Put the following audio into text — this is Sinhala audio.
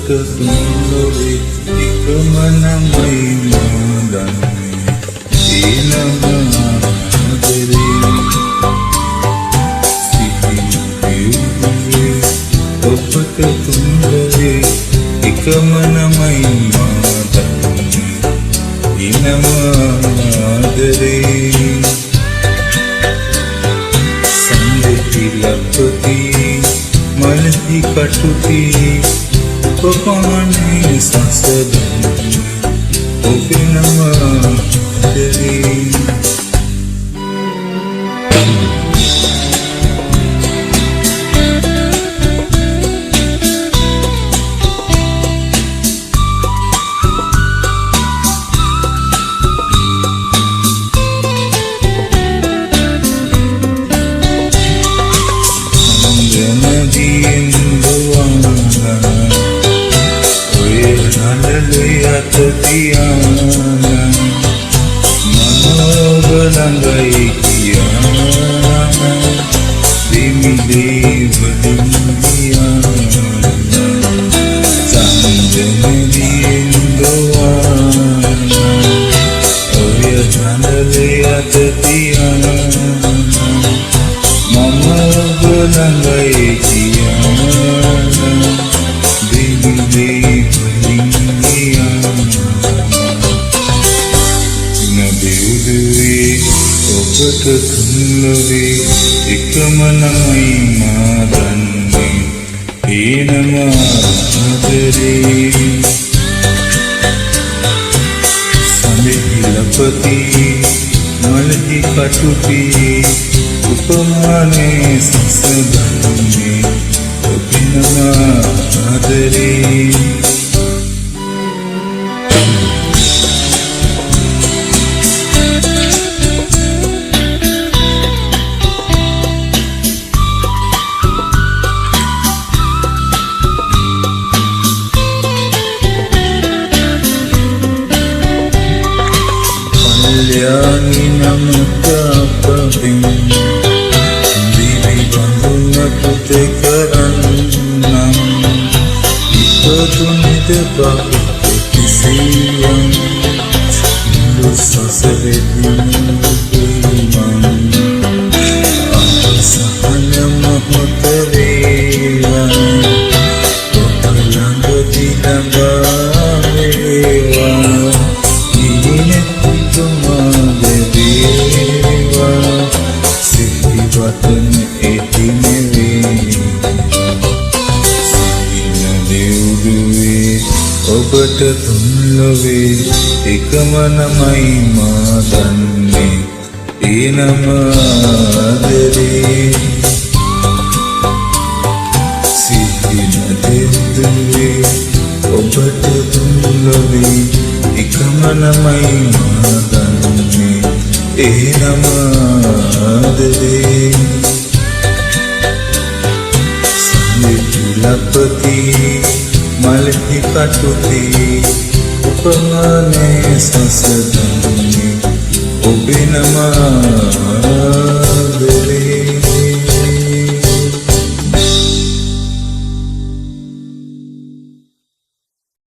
තුන්ලොවේ එකම නමයි මා දන්නේ ඒ නම ආදරේ සිහිනුවේ ඔබට තුන්ලොවේ එකම නමයි මා දන්නේ ඒ නම ආදරේ සඳෙති ලපති මලති කටුති උපපානේ සසදන්නේ ඔබේ නම ආදරේ Manoblangai kiyana Demi devadiyana Sanjani indoana Oya chandale atatiyana Manoblangai kiyana Demi devadiyana ඔබට තුන්ලොවේ එකම නමයි මා දන්නේ ඒ නම ආදරේ සඳෙහි ලපති මලති කටුති උපමානේ සසදන්නේ ඔබේ නම ආදරේ Kaliani namka pabing Diri banduna pute karanam Ipatunite bakute kisiyam Hindu sasavedinam Sahanya mahotaveva Kotalanga dinagaveva ඔබට තුන්ලොවේ එකම නමයි මා දන්නේ ඒ නම ආදරේ සිහින දෙව්දුවේ ඔබට තුන්ලොවේ එකම නමයි මා දන්නේ ඒ නම ආදරේ සඳෙති ලපති මලති කටුති උපමානේ සසදන්නේ ඔබේ නම